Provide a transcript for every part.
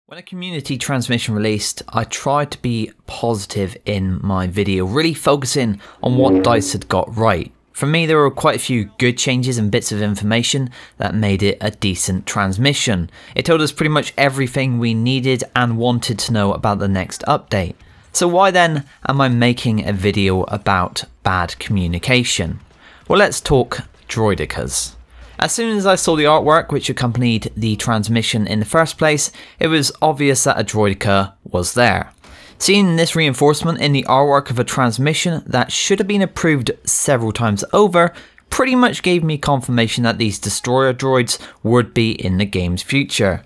When a community transmission released, I tried to be positive in my video, really focusing on what DICE had got right. For me, there were quite a few good changes and bits of information that made it a decent transmission. It told us pretty much everything we needed and wanted to know about the next update. So why then am I making a video about bad communication? Well, let's talk Droidekas. As soon as I saw the artwork which accompanied the transmission in the first place, it was obvious that a Droideka was there. Seeing this reinforcement in the artwork of a transmission that should have been approved several times over pretty much gave me confirmation that these destroyer droids would be in the game's future.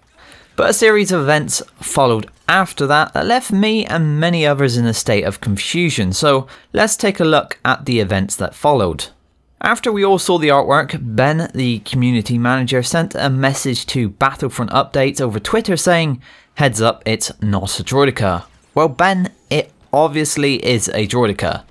But a series of events followed after that left me and many others in a state of confusion, so let's take a look at the events that followed. After we all saw the artwork, Ben, the community manager, sent a message to Battlefront updates over Twitter saying, "Heads up, it's not a Droideka." Well, Ben, it obviously is a Droideka.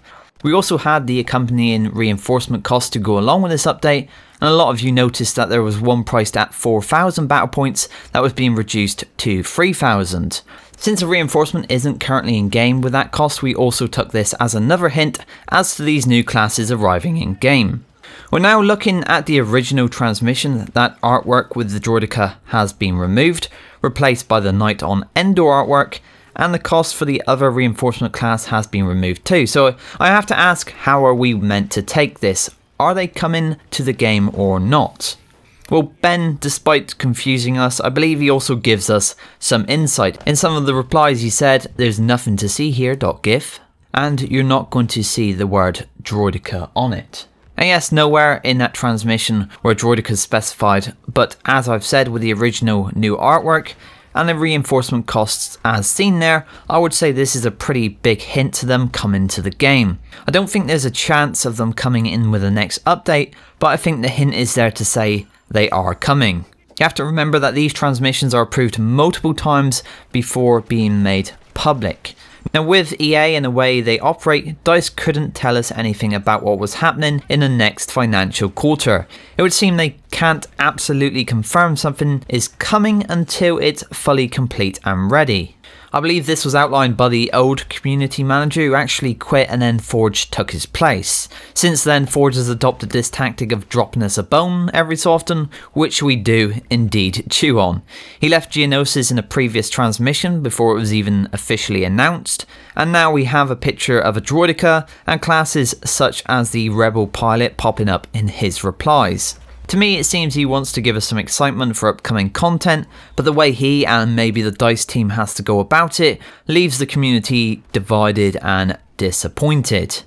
We also had the accompanying reinforcement cost to go along with this update, and a lot of you noticed that there was one priced at 4,000 battle points that was being reduced to 3,000. Since the reinforcement isn't currently in game with that cost, we also took this as another hint as to these new classes arriving in game. We're now looking at the original transmission. That artwork with the Droideka has been removed, replaced by the Knight on Endor artwork, and the cost for the other reinforcement class has been removed too. So I have to ask, how are we meant to take this? Are they coming to the game or not? Well, Ben, despite confusing us, I believe he also gives us some insight. In some of the replies he said, "There's nothing to see here, .gif, and you're not going to see the word Droideka on it." And yes, nowhere in that transmission were Droidekas specified, but as I've said with the original new artwork and the reinforcement costs as seen there, I would say this is a pretty big hint to them coming to the game. I don't think there's a chance of them coming in with the next update, but I think the hint is there to say they are coming. You have to remember that these transmissions are approved multiple times before being made public. Now with EA and the way they operate, DICE couldn't tell us anything about what was happening in the next financial quarter. It would seem they can't absolutely confirm something is coming until it's fully complete and ready. I believe this was outlined by the old community manager who actually quit and then Forge took his place. Since then, Forge has adopted this tactic of dropping us a bone every so often, which we do indeed chew on. He left geonosis in a previous transmission before it was even officially announced, and now we have a picture of a Droideka and classes such as the Rebel pilot popping up in his replies. To me, it seems he wants to give us some excitement for upcoming content, but the way he and maybe the DICE team has to go about it leaves the community divided and disappointed.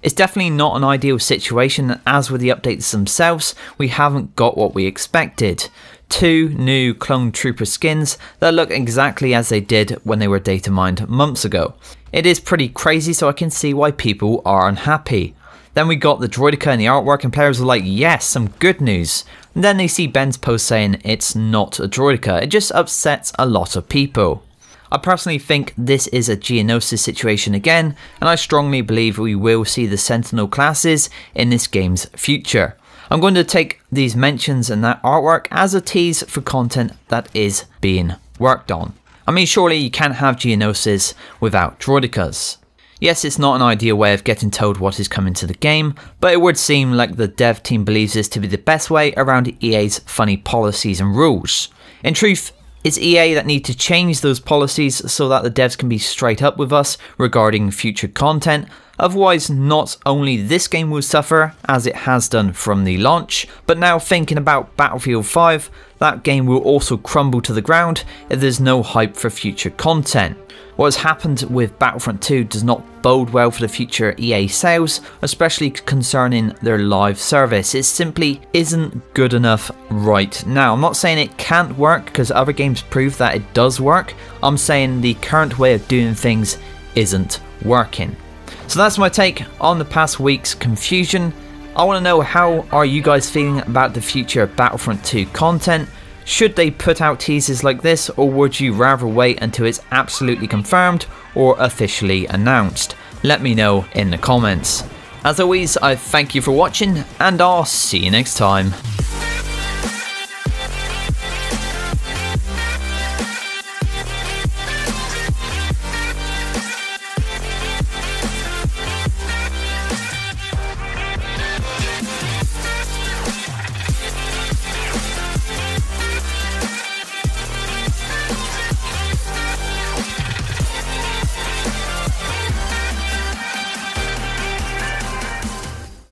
It's definitely not an ideal situation, and as with the updates themselves, we haven't got what we expected. 2 new clone trooper skins that look exactly as they did when they were data mined months ago. It is pretty crazy, so I can see why people are unhappy. Then we got the Droideka in the artwork and players were like, yes, some good news. And then they see Ben's post saying it's not a Droideka. It just upsets a lot of people. I personally think this is a geonosis situation again, and I strongly believe we will see the Sentinel classes in this game's future. I'm going to take these mentions and that artwork as a tease for content that is being worked on. I mean, surely you can't have geonosis without Droidekas. Yes, it's not an ideal way of getting told what is coming to the game, but it would seem like the dev team believes this to be the best way around EA's funny policies and rules. In truth, it's EA that need to change those policies so that the devs can be straight up with us regarding future content. Otherwise, not only this game will suffer, as it has done from the launch, but now thinking about Battlefield 5, that game will also crumble to the ground if there's no hype for future content. What has happened with Battlefront 2 does not bode well for the future EA sales, especially concerning their live service. It simply isn't good enough right now. I'm not saying it can't work because other games prove that it does work. I'm saying the current way of doing things isn't working. So that's my take on the past week's confusion. I want to know, how are you guys feeling about the future Battlefront 2 content? Should they put out teasers like this, or would you rather wait until it's absolutely confirmed or officially announced? Let me know in the comments. As always, I thank you for watching, and I'll see you next time.